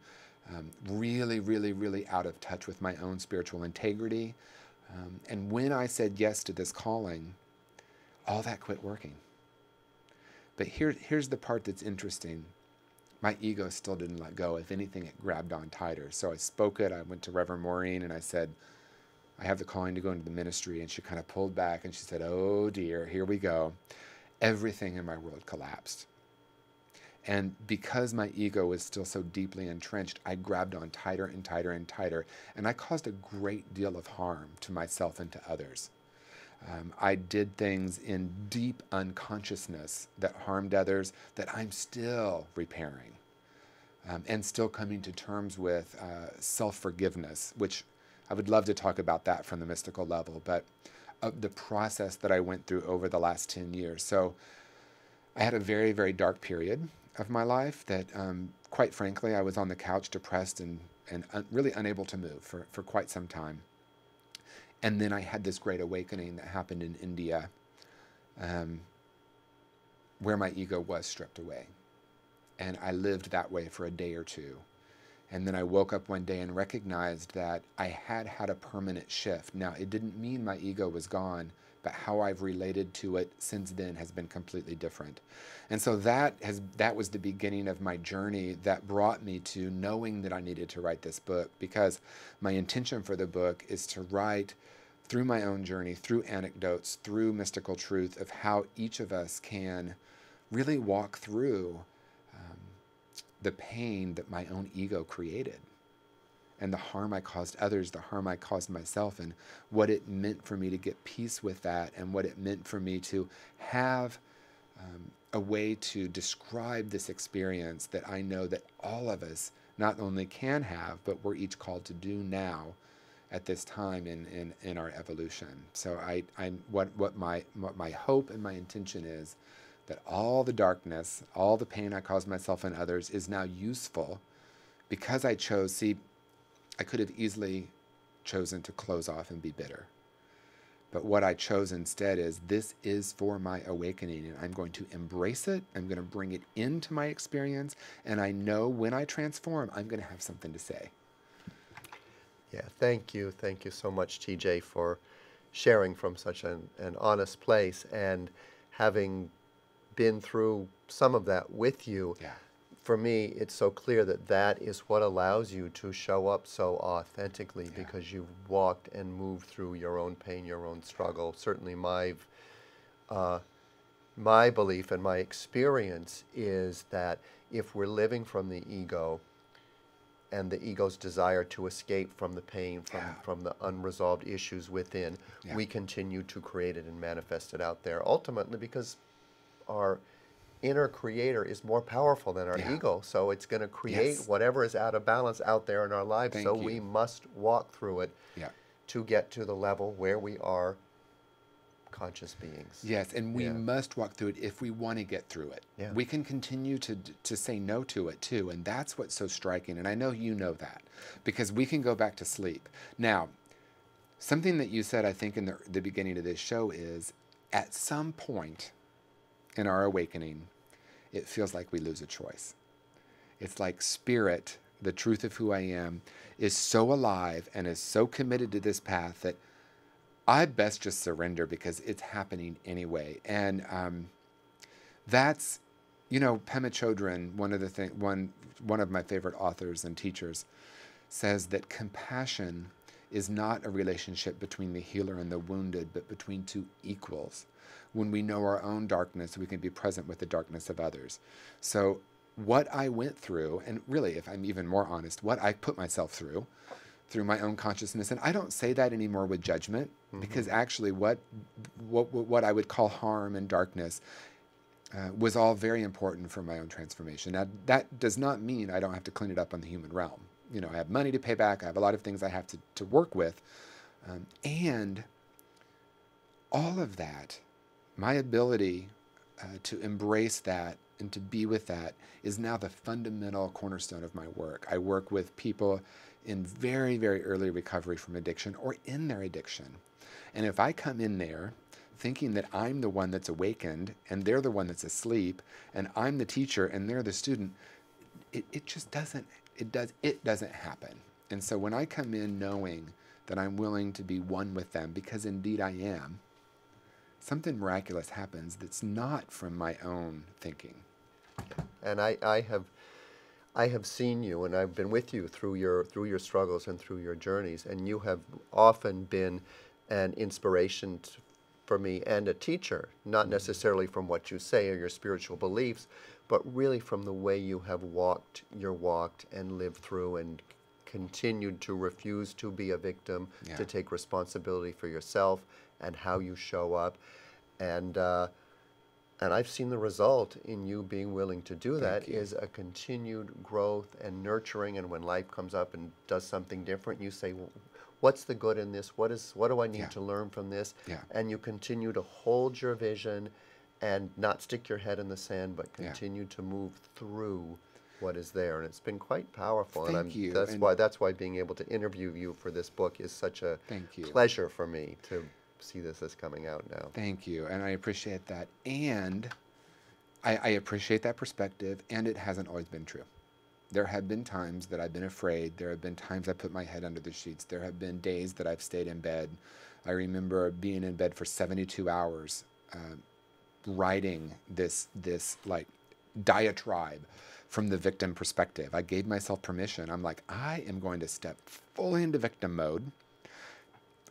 [SPEAKER 1] really, really, really out of touch with my own spiritual integrity. And when I said yes to this calling, all that quit working. But here's the part that's interesting. My ego still didn't let go. If anything, it grabbed on tighter. So I spoke it. I went to Reverend Maureen and I said, I have the calling to go into the ministry. And she kind of pulled back and she said, oh dear, here we go. Everything in my world collapsed. And because my ego was still so deeply entrenched, I grabbed on tighter and tighter and tighter. And I caused a great deal of harm to myself and to others. I did things in deep unconsciousness that harmed others that I'm still repairing, and still coming to terms with self-forgiveness, which I would love to talk about that from the mystical level, but the process that I went through over the last 10 years. So I had a very, very dark period of my life that, quite frankly, I was on the couch depressed and really unable to move for quite some time. And then I had this great awakening that happened in India, where my ego was stripped away. And I lived that way for a day or two. And then I woke up one day and recognized that I had had a permanent shift. Now, it didn't mean my ego was gone, but how I've related to it since then has been completely different. And so that was the beginning of my journey that brought me to knowing that I needed to write this book, because my intention for the book is to write through my own journey, through anecdotes, through mystical truth of how each of us can really walk through the pain that my own ego created. and the harm I caused others, the harm I caused myself, and what it meant for me to get peace with that, and what it meant for me to have a way to describe this experience that I know that all of us not only can have, but we're each called to do now at this time in our evolution. So what my hope and my intention is that all the darkness, all the pain I caused myself and others is now useful because I chose, see, I could have easily chosen to close off and be bitter. But what I chose instead is, this is for my awakening, and I'm going to embrace it. I'm going to bring it into my experience, and I know when I transform, I'm going to have something to say.
[SPEAKER 2] Yeah, thank you. Thank you so much, TJ, for sharing from such an honest place, and having been through some of that with you.
[SPEAKER 1] Yeah.
[SPEAKER 2] For me, it's so clear that that is what allows you to show up so authentically, because you've walked and moved through your own pain, your own struggle. Certainly my belief and my experience is that if we're living from the ego and the ego's desire to escape from the pain, from the unresolved issues within, we continue to create it and manifest it out there, ultimately because our inner creator is more powerful than our ego, so it's going to create whatever is out of balance out there in our lives. We must walk through it to get to the level where we are conscious beings.
[SPEAKER 1] Yes, and we must walk through it if we want to get through it. We can continue to say no to it too, and that's what's so striking, and I know you know that, because we can go back to sleep. Now, something that you said, I think, in the beginning of this show is, at some point in our awakening, it feels like we lose a choice. It's like spirit, the truth of who I am, is so alive and is so committed to this path that I best just surrender because it's happening anyway. And that's, Pema Chodron, one of my favorite authors and teachers, says that compassion is not a relationship between the healer and the wounded, but between two equals. When we know our own darkness, we can be present with the darkness of others. So what I went through, and really, if I'm even more honest, what I put myself through my own consciousness, and I don't say that anymore with judgment, because actually what I would call harm and darkness was all very important for my own transformation. Now, that does not mean I don't have to clean it up on the human realm. I have money to pay back. I have a lot of things I have to work with. And all of that, my ability to embrace that and to be with that is now the fundamental cornerstone of my work. I work with people in very, very early recovery from addiction or in their addiction. And if I come in there thinking that I'm the one that's awakened and they're the one that's asleep, and I'm the teacher and they're the student, it just doesn't happen. And so when I come in knowing that I'm willing to be one with them, because indeed I am, something miraculous happens that's not from my own thinking.
[SPEAKER 2] And I have seen you, and I've been with you through your struggles and through your journeys, and you have often been an inspiration for me and a teacher, not necessarily from what you say or your spiritual beliefs, but really from the way you have walked your walk and lived through and continued to refuse to be a victim, to take responsibility for yourself and how you show up. And I've seen the result in you being willing to do that is a continued growth and nurturing. And when life comes up and does something different, you say, what's the good in this? What do I need to learn from this? And you continue to hold your vision and not stick your head in the sand, but continue to move through what is there. And it's been quite powerful.
[SPEAKER 1] Thank you.
[SPEAKER 2] That's why being able to interview you for this book is such a pleasure for me to see this as coming out now.
[SPEAKER 1] Thank you. And I appreciate that. And I appreciate that perspective, and it hasn't always been true. There have been times that I've been afraid. There have been times I put my head under the sheets. There have been days that I've stayed in bed. I remember being in bed for 72 hours, writing this like diatribe from the victim perspective. I gave myself permission. I'm like, I am going to step fully into victim mode,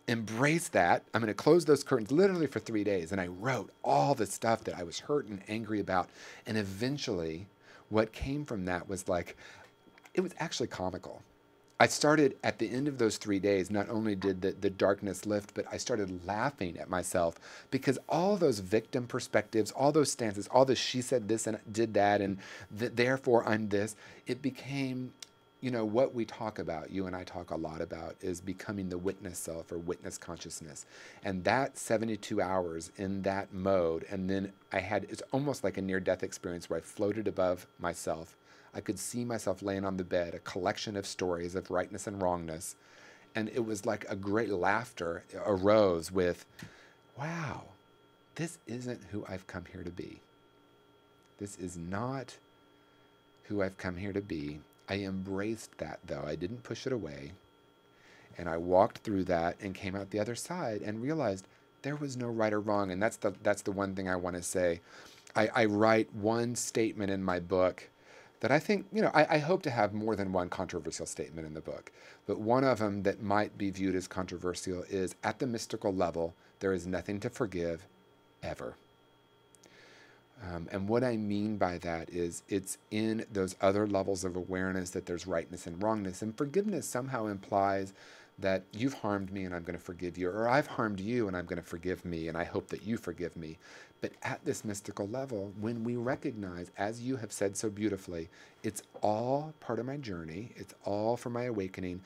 [SPEAKER 1] embrace that. I'm going to close those curtains literally for 3 days. And I wrote all the stuff that I was hurt and angry about. And eventually what came from that was like, it was actually comical. I started at the end of those 3 days, not only did the darkness lift, but I started laughing at myself because all those victim perspectives, all those stances, all the she said this and did that, and therefore I'm this, it became, what we talk about, you and I talk a lot about, is becoming the witness self or witness consciousness. And that 72 hours in that mode, and then it's almost like a near-death experience where I floated above myself. I could see myself laying on the bed, a collection of stories of rightness and wrongness. And it was like a great laughter arose with, wow, this isn't who I've come here to be. This is not who I've come here to be. I embraced that, though. I didn't push it away. And I walked through that and came out the other side and realized there was no right or wrong. And that's the one thing I want to say. I write one statement in my book that I think, I hope to have more than one controversial statement in the book. But one of them that might be viewed as controversial is, at the mystical level, there is nothing to forgive, ever. And what I mean by that is it's in those other levels of awareness that there's rightness and wrongness. And forgiveness somehow implies that you've harmed me and I'm going to forgive you, or I've harmed you and I'm going to forgive me, and I hope that you forgive me. But at this mystical level, when we recognize, as you have said so beautifully, it's all part of my journey, it's all for my awakening,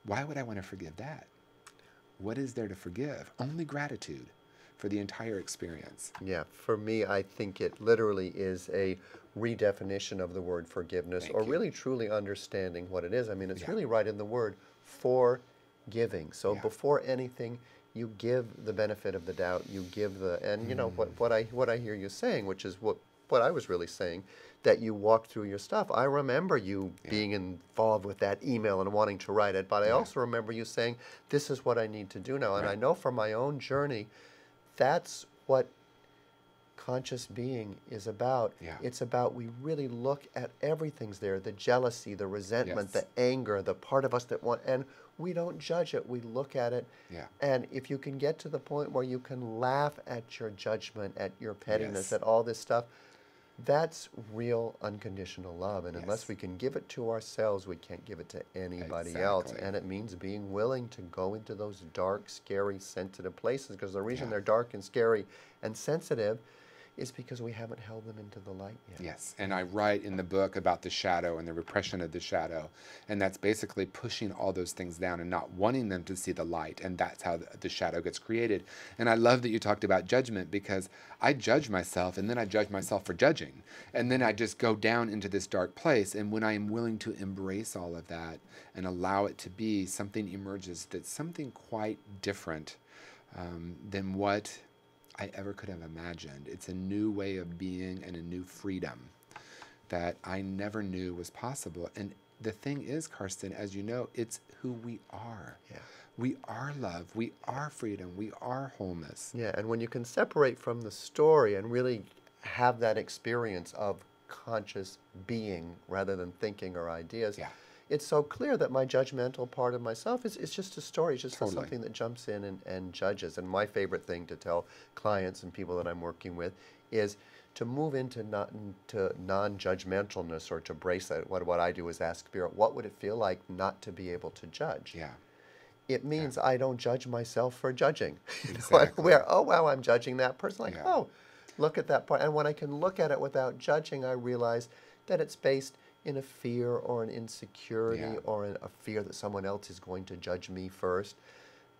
[SPEAKER 1] why would I want to forgive that? What is there to forgive? Only gratitude for the entire experience.
[SPEAKER 2] Yeah, for me, I think it literally is a redefinition of the word forgiveness,
[SPEAKER 1] Thank
[SPEAKER 2] or
[SPEAKER 1] you.
[SPEAKER 2] really truly understanding what it is. I mean, it's
[SPEAKER 1] Yeah.
[SPEAKER 2] really right in the word forgiving. So
[SPEAKER 1] Yeah.
[SPEAKER 2] before anything, you give the benefit of the doubt. You give and what I hear you saying, which is what I was really saying, that you walk through your stuff. I remember you being involved with that email and wanting to write it, but I also remember you saying, this is what I need to do now. And I know from my own journey, that's what conscious being is about.
[SPEAKER 1] Yeah.
[SPEAKER 2] It's about, we really look at everything's there, the jealousy, the resentment,
[SPEAKER 1] Yes.
[SPEAKER 2] the anger, the part of us that and we don't judge it, we look at it.
[SPEAKER 1] Yeah.
[SPEAKER 2] And if you can get to the point where you can laugh at your judgment, at your pettiness,
[SPEAKER 1] Yes.
[SPEAKER 2] at all this stuff, that's real unconditional love. And unless
[SPEAKER 1] Yes.
[SPEAKER 2] we can give it to ourselves, we can't give it to anybody else.
[SPEAKER 1] Exactly.
[SPEAKER 2] And it means being willing to go into those dark, scary, sensitive places, because the reason
[SPEAKER 1] Yeah.
[SPEAKER 2] they're dark and scary and sensitive is because we haven't held them into the light yet.
[SPEAKER 1] Yes, and I write in the book about the shadow and the repression of the shadow, and that's basically pushing all those things down and not wanting them to see the light, and that's how the shadow gets created. And I love that you talked about judgment, because I judge myself, and then I judge myself for judging, and then I just go down into this dark place. And when I am willing to embrace all of that and allow it to be, something emerges that's something quite different than what I ever could have imagined. It's a new way of being and a new freedom that I never knew was possible. And the thing is, Carsten, as you know, it's who we are.
[SPEAKER 2] Yeah.
[SPEAKER 1] We are love. We are freedom. We are wholeness.
[SPEAKER 2] Yeah, and when you can separate from the story and really have that experience of conscious being rather than thinking or ideas,
[SPEAKER 1] Yeah.
[SPEAKER 2] it's so clear that my judgmental part of myself is just a story. It's just
[SPEAKER 1] Totally.
[SPEAKER 2] something that jumps in and judges. And my favorite thing to tell clients and people that I'm working with is to move into non-judgmentalness, or to brace that. What I do is ask Spirit, what would it feel like not to be able to judge?
[SPEAKER 1] Yeah.
[SPEAKER 2] It means I don't judge myself for judging.
[SPEAKER 1] Exactly.
[SPEAKER 2] Where, oh, wow, I'm judging that person. Like,
[SPEAKER 1] Yeah.
[SPEAKER 2] oh, look at that part. And when I can look at it without judging, I realize that it's based in a fear or an insecurity or in a fear that someone else is going to judge me first.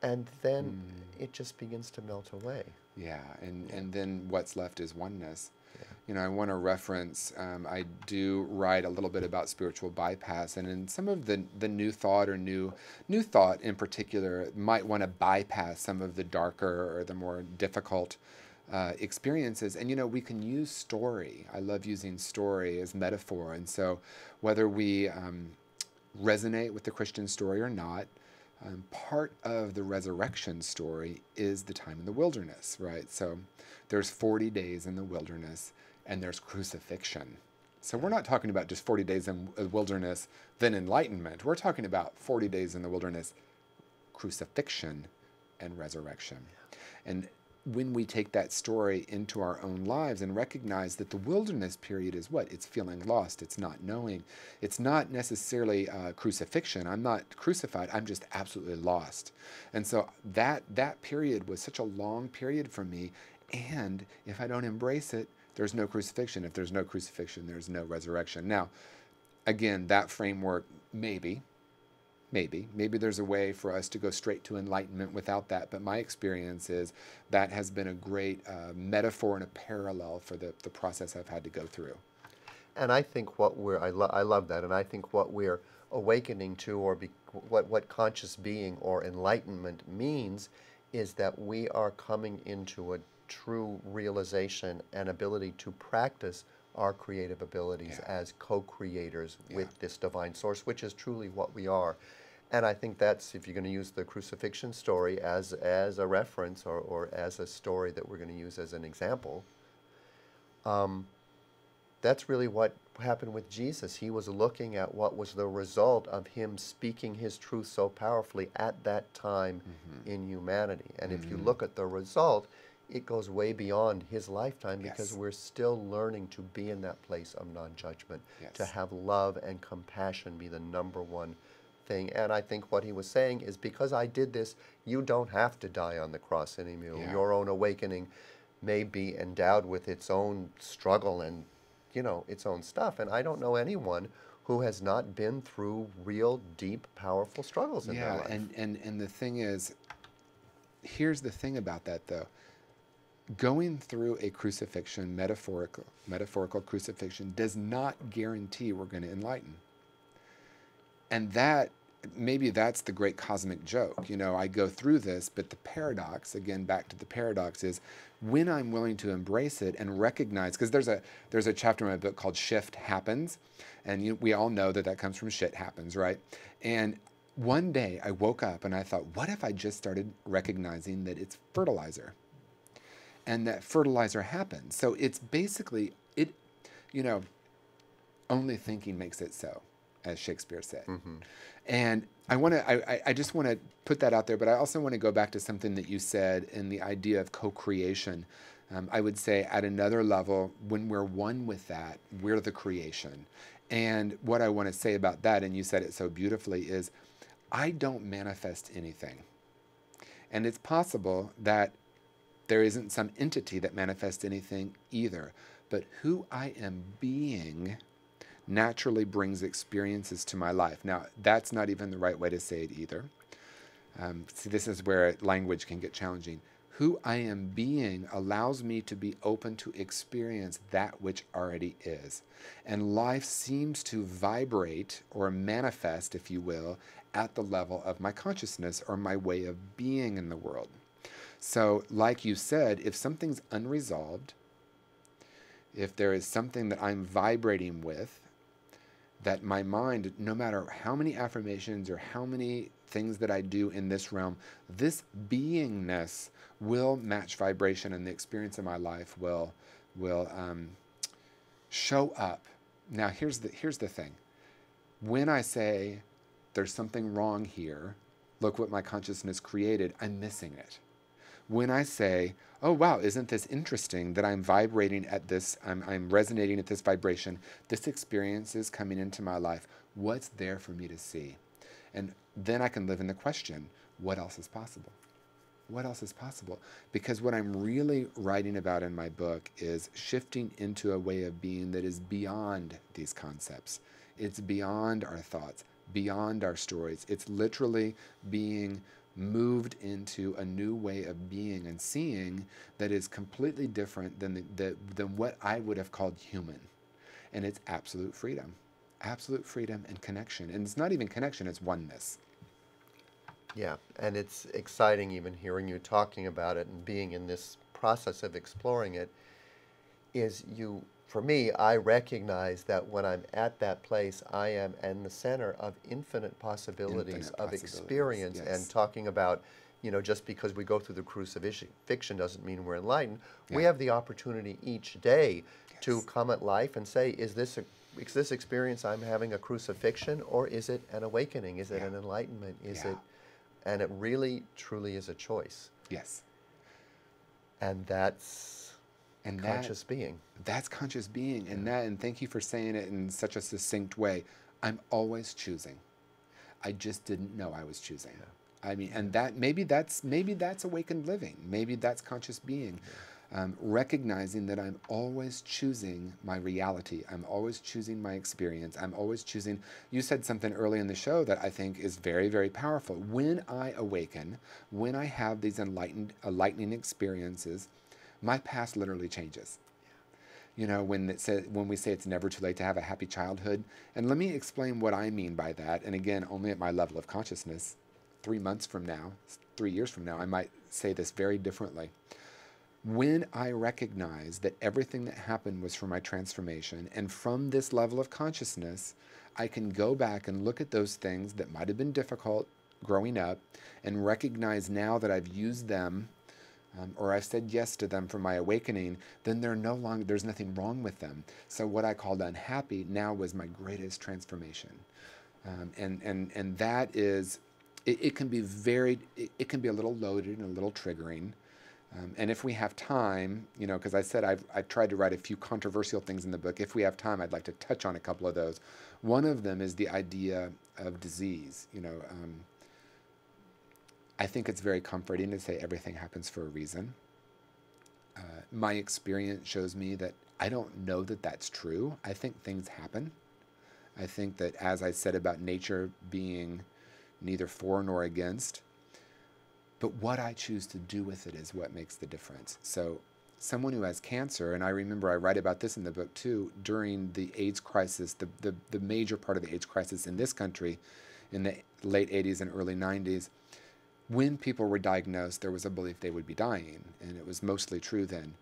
[SPEAKER 2] And then it just begins to melt away.
[SPEAKER 1] Yeah, and then what's left is oneness. I want to reference, I do write a little bit about spiritual bypass, and in some of the new thought, or new thought in particular, might want to bypass some of the darker or the more difficult experiences. And we can use story. I love using story as metaphor. And so whether we resonate with the Christian story or not, part of the resurrection story is the time in the wilderness, right? So there's 40 days in the wilderness, and there's crucifixion. So we're not talking about just 40 days in the wilderness, then enlightenment. We're talking about 40 days in the wilderness, crucifixion, and resurrection. And when we take that story into our own lives and recognize that the wilderness period is what? It's feeling lost. It's not knowing. It's not necessarily crucifixion. I'm not crucified. I'm just absolutely lost. And so that period was such a long period for me. And if I don't embrace it, there's no crucifixion. If there's no crucifixion, there's no resurrection. Now, again, that framework, maybe there's a way for us to go straight to enlightenment without that. But my experience is that has been a great metaphor and a parallel for the process I've had to go through.
[SPEAKER 2] And I think I love that, and I think what we're awakening to, or what conscious being or enlightenment means, is that we are coming into a true realization and ability to practice our creative abilities as co-creators with this divine source, which is truly what we are. And I think that's, if you're going to use the crucifixion story as a reference, or as a story that we're going to use as an example, that's really what happened with Jesus. He was looking at what was the result of him speaking his truth so powerfully at that time in humanity. And if you look at the result, it goes way beyond his lifetime, because we're still learning to be in that place of non-judgment, to have love and compassion be the number one thing. And I think what he was saying is, because I did this, you don't have to die on the cross anymore. Your own awakening may be endowed with its own struggle and, its own stuff. And I don't know anyone who has not been through real, deep, powerful struggles in their life.
[SPEAKER 1] And the thing is, here's the thing about that, though. Going through a crucifixion, metaphorical crucifixion, does not guarantee we're going to enlighten. And maybe that's the great cosmic joke. I go through this, but the paradox, again, back to the paradox, is when I'm willing to embrace it and recognize, because there's a chapter in my book called Shift Happens, and we all know that comes from shit happens, right? And one day I woke up and I thought, what if I just started recognizing that it's fertilizer? And that fertilizer happens. So it's basically, only thinking makes it so, as Shakespeare said. And I just want to put that out there, but I also want to go back to something that you said in the idea of co-creation. I would say at another level, when we're one with that, we're the creation. And what I want to say about that, and you said it so beautifully, is I don't manifest anything. And it's possible that there isn't some entity that manifests anything either. But who I am being naturally brings experiences to my life. Now, that's not even the right way to say it either. See, this is where language can get challenging. Who I am being allows me to be open to experience that which already is. And life seems to vibrate or manifest, if you will, at the level of my consciousness or my way of being in the world. So, like you said, if something's unresolved, if there is something that I'm vibrating with, that my mind, no matter how many affirmations or how many things that I do in this realm, this beingness will match vibration, and the experience of my life will show up. Now, here's the thing. When I say there's something wrong here, look what my consciousness created, I'm missing it. When I say, oh, wow, isn't this interesting that I'm vibrating at this, I'm resonating at this vibration, this experience is coming into my life, what's there for me to see? And then I can live in the question, what else is possible? What else is possible? Because what I'm really writing about in my book is shifting into a way of being that is beyond these concepts. It's beyond our thoughts, beyond our stories. It's literally being moved into a new way of being and seeing that is completely different than what I would have called human. And it's absolute freedom and connection. And it's not even connection, it's oneness.
[SPEAKER 2] Yeah, and it's exciting even hearing you talking about it and being in this process of exploring it. For me, I recognize that when I'm at that place, I am in the center of infinite possibilities of experience.
[SPEAKER 1] Yes.
[SPEAKER 2] And talking about, just because we go through the crucifixion doesn't mean we're enlightened.
[SPEAKER 1] Yeah.
[SPEAKER 2] We have the opportunity each day to come at life and say, is this experience I'm having a crucifixion, or is it an awakening? Is it an enlightenment? And it really, truly is a choice.
[SPEAKER 1] Yes.
[SPEAKER 2] And that's
[SPEAKER 1] And
[SPEAKER 2] conscious being.
[SPEAKER 1] that's conscious being. And thank you for saying it in such a succinct way. I'm always choosing. I just didn't know I was choosing. I mean, and that maybe that's awakened living. Maybe that's conscious being. Recognizing that I'm always choosing my reality. I'm always choosing my experience. I'm always choosing. You said something early in the show that I think is very, very powerful. When I awaken, when I have these enlightening experiences, my past literally changes. You know, when we say it's never too late to have a happy childhood. And let me explain what I mean by that. And again, only at my level of consciousness. 3 months from now, 3 years from now, I might say this very differently. When I recognize that everything that happened was for my transformation, and from this level of consciousness, I can go back and look at those things that might have been difficult growing up and recognize now that I've used them or I've said yes to them for my awakening, then there's nothing wrong with them. So what I called unhappy now was my greatest transformation. And that is, it can be it can be a little loaded and a little triggering. And if we have time, you know, because I said I've tried to write a few controversial things in the book. If we have time, I'd like to touch on a couple of those. One of them is the idea of disease. You know, I think it's very comforting to say everything happens for a reason. My experience shows me that I don't know that that's true. I think things happen. I think that, as I said about nature being neither for nor against, but what I choose to do with it is what makes the difference. So someone who has cancer, and I remember I write about this in the book too, during the AIDS crisis, the major part of the AIDS crisis in this country in the late 80s and early 90s, when people were diagnosed, there was a belief they would be dying, and it was mostly true then.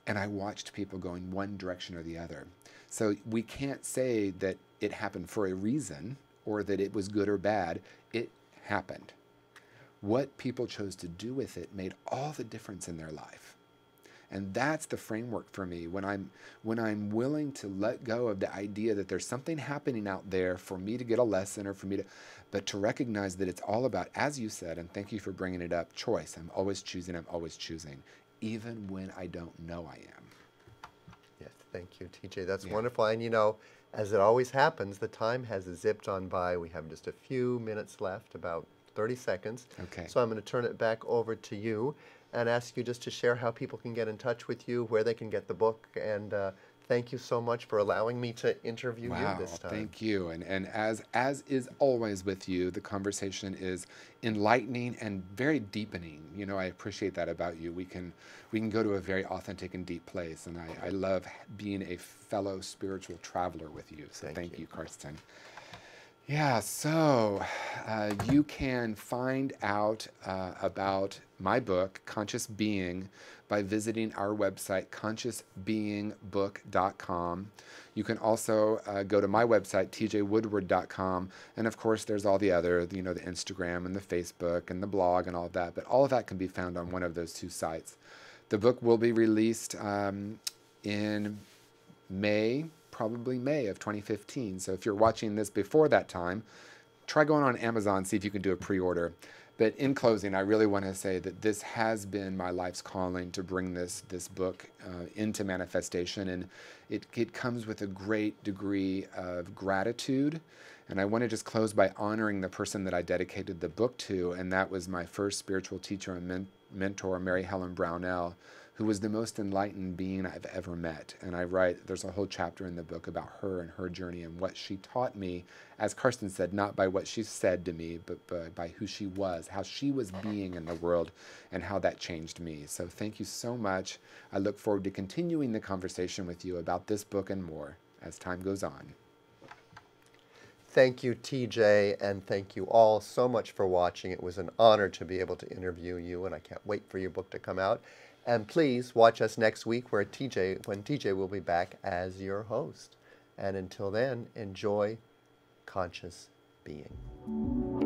[SPEAKER 1] And I watched people going one direction or the other. So we can't say that it happened for a reason or that it was good or bad. It happened. What people chose to do with it made all the difference in their life. And that's the framework for me. When I'm willing to let go of the idea that there's something happening out there for me to get a lesson or for me to, but to recognize that it's all about, as you said, and thank you for bringing it up, choice. I'm always choosing, even when I don't know I am.
[SPEAKER 2] Yes, thank you, TJ. That's wonderful. And you know, as it always happens, the time has zipped on by. We have just a few minutes left, about 30 seconds.
[SPEAKER 1] Okay.
[SPEAKER 2] So I'm going to turn it back over to you and ask you just to share how people can get in touch with you, where they can get the book, and thank you so much for allowing me to interview you this time.
[SPEAKER 1] Thank you. And as is always with you, the conversation is enlightening and very deepening. You know, I appreciate that about you. We can go to a very authentic and deep place, and I love being a fellow spiritual traveler with you. So thank you, Carsten. Yeah, so you can find out about my book, Conscious Being, by visiting our website, consciousbeingbook.com. You can also go to my website, tjwoodward.com, and of course there's all the other, you know, the Instagram and the Facebook and the blog and all of that, but all of that can be found on one of those two sites. The book will be released in May, probably May of 2015. So if you're watching this before that time, try going on Amazon, see if you can do a pre-order. But in closing, I really want to say that this has been my life's calling to bring this book into manifestation, and it comes with a great degree of gratitude. And I want to just close by honoring the person that I dedicated the book to, and that was my first spiritual teacher and mentor, Mary Helen Brownell, who was the most enlightened being I've ever met. And there's a whole chapter in the book about her and her journey and what she taught me, as Carsten said, not by what she said to me, but by who she was, how she was being in the world, and how that changed me. So thank you so much. I look forward to continuing the conversation with you about this book and more as time goes on.
[SPEAKER 2] Thank you, TJ, and thank you all so much for watching. It was an honor to be able to interview you, and I can't wait for your book to come out. And please watch us next week when TJ will be back as your host. And until then, enjoy conscious being.